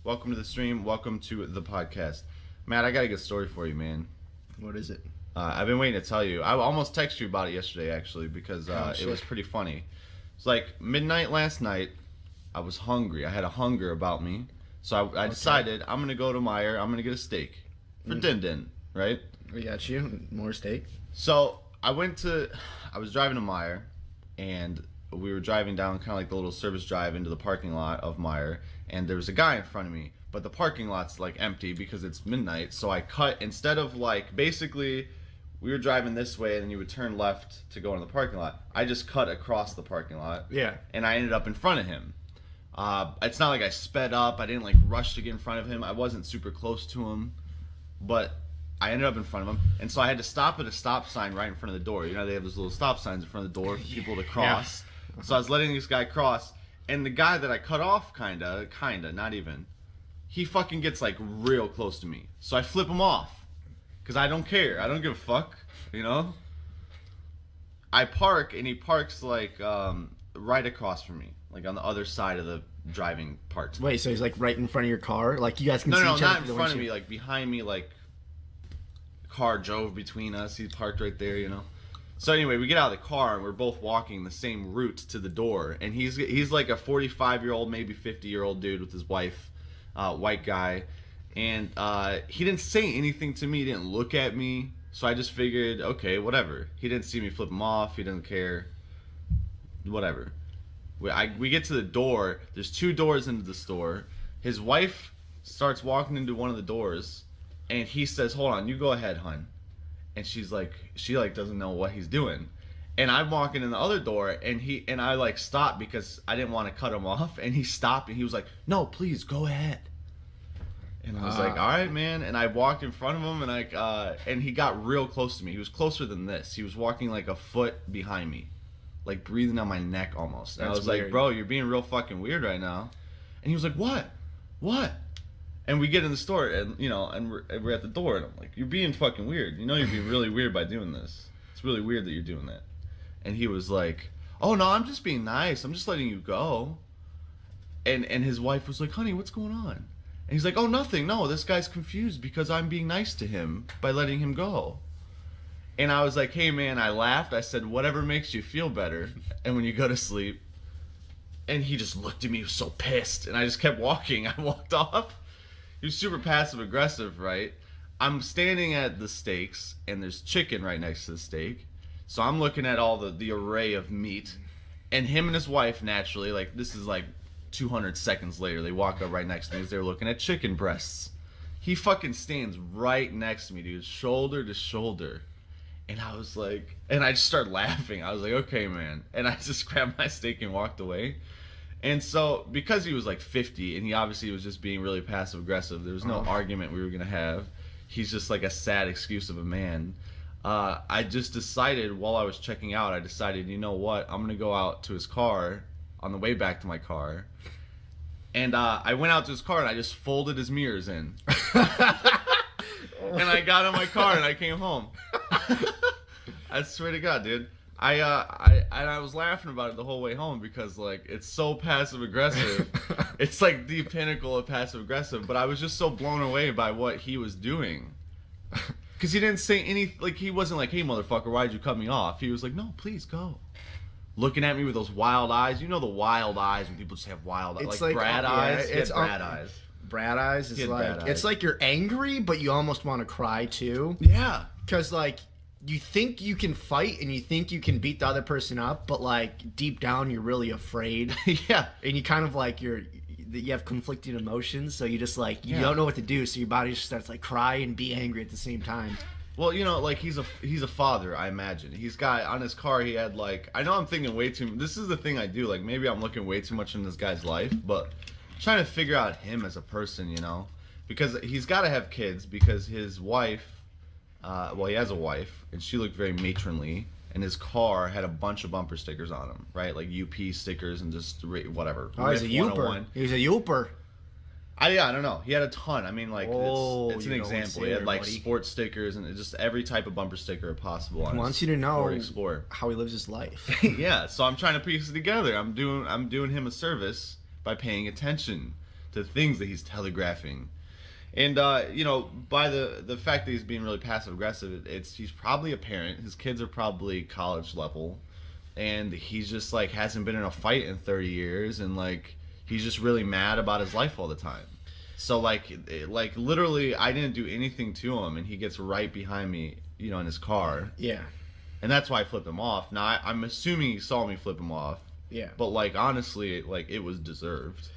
Welcome to the stream. Welcome to the podcast. Matt, I got a good story for you, man. What is it? I've been waiting to tell you. I almost texted you about it yesterday, actually, because it was pretty funny. It's like midnight last night. I was hungry. I had a hunger about me. So I decided I'm going to go to Meijer. I'm going to get a steak for Din Din, right? We got you. More steak. So I was driving to Meijer, and we were driving down kind of like the little service drive into the parking lot of Meijer, and there was a guy in front of me, but the parking lot's like empty because it's midnight. So I cut, instead of like, basically we were driving this way and then you would turn left to go into the parking lot. I just cut across the parking lot. Yeah. And I ended up in front of him. It's not like I sped up. I didn't like rush to get in front of him. I wasn't super close to him, but I ended up in front of him. And so I had to stop at a stop sign right in front of the door. You know, they have those little stop signs in front of the door for people to cross. Yeah. So I was letting this guy cross, and the guy that I cut off, kinda, not even, he fucking gets like real close to me. So I flip him off, because I don't care. I don't give a fuck, you know? I park, and he parks like right across from me, like on the other side of the driving part. Wait, so he's like right in front of your car? Like you guys can see each other? No, not in front of me, like behind me, like car drove between us. He parked right there, you know? So anyway, we get out of the car and we're both walking the same route to the door, and he's like a 45-year-old, maybe 50-year-old dude with his wife, white guy, and he didn't say anything to me, he didn't look at me, so I just figured, okay, whatever. He didn't see me flip him off, he doesn't care, whatever. We get to the door, there's 2 doors into the store, his wife starts walking into one of the doors, and he says, hold on, you go ahead, hun. And she doesn't know what he's doing, and I'm walking in the other door, and I like stopped because I didn't want to cut him off, and he stopped and he was like, no, please go ahead. And I was like, all right, man. And I walked in front of him, and and he got real close to me. He was closer than this. He was walking like a foot behind me, like breathing on my neck almost. And I was like, bro, you're being real fucking weird right now. And he was like, what? And we get in the store, and we're at the door, and I'm like, you're being fucking weird. You know you're being really weird by doing this. It's really weird that you're doing that. And he was like, oh, no, I'm just being nice. I'm just letting you go. And his wife was like, honey, what's going on? And he's like, oh, nothing. No, this guy's confused because I'm being nice to him by letting him go. And I was like, hey, man, I laughed. I said, whatever makes you feel better. And when you go to sleep. And he just looked at me, he was so pissed. And I just kept walking. I walked off. He was super passive aggressive, right? I'm standing at the steaks, and there's chicken right next to the steak. So I'm looking at all the array of meat. And him and his wife, naturally, like this is like 200 seconds later, they walk up right next to me as they're looking at chicken breasts. He fucking stands right next to me, dude, shoulder to shoulder. And I was like, and I just started laughing. I was like, okay, man. And I just grabbed my steak and walked away. And so, because he was like 50, and he obviously was just being really passive-aggressive, there was no argument we were going to have. He's just like a sad excuse of a man. I just decided, while I was checking out, you know what? I'm going to go out to his car on the way back to my car. And I went out to his car, and I just folded his mirrors in. And I got in my car, and I came home. I swear to God, dude. I was laughing about it the whole way home because like it's so passive aggressive. It's like the pinnacle of passive aggressive, but I was just so blown away by what he was doing. Cuz he didn't say he wasn't like, "Hey motherfucker, why'd you cut me off?" He was like, "No, please go." Looking at me with those wild eyes. You know the wild eyes when people just have wild eyes, like Brad eyes. It's Brad eyes. Brad eyes is like it's like you're angry but you almost want to cry too. Yeah. Cuz like you think you can fight and you think you can beat the other person up, but like deep down you're really afraid. Yeah. And you kind of like you have conflicting emotions, so you just like you don't know what to do, so your body just starts like cry and be angry at the same time. Well, you know, like he's a father, I imagine. He's got on his car. He had like I know I'm thinking way too. This is the thing I do. Like maybe I'm looking way too much in this guy's life, but I'm trying to figure out him as a person, you know, because he's got to have kids because his wife. He has a wife, and she looked very matronly, and his car had a bunch of bumper stickers on him, right? Like UP stickers and just whatever. Oh, he's a Youper. He's a Youper. I don't know. He had a ton. I mean, like, it's an example. He had, like, sports stickers and just every type of bumper sticker possible on He wants you to know Explorer. How he lives his life. Yeah, so I'm trying to piece it together. I'm doing him a service by paying attention to things that he's telegraphing. And you know, by the fact that he's being really passive aggressive, he's probably a parent. His kids are probably college level, and he's just like hasn't been in a fight in 30 years, and like he's just really mad about his life all the time. So like literally, I didn't do anything to him, and he gets right behind me, you know, in his car, Yeah. and that's why I flipped him off. Now I'm assuming he saw me flip him off, Yeah. but like honestly, like it was deserved.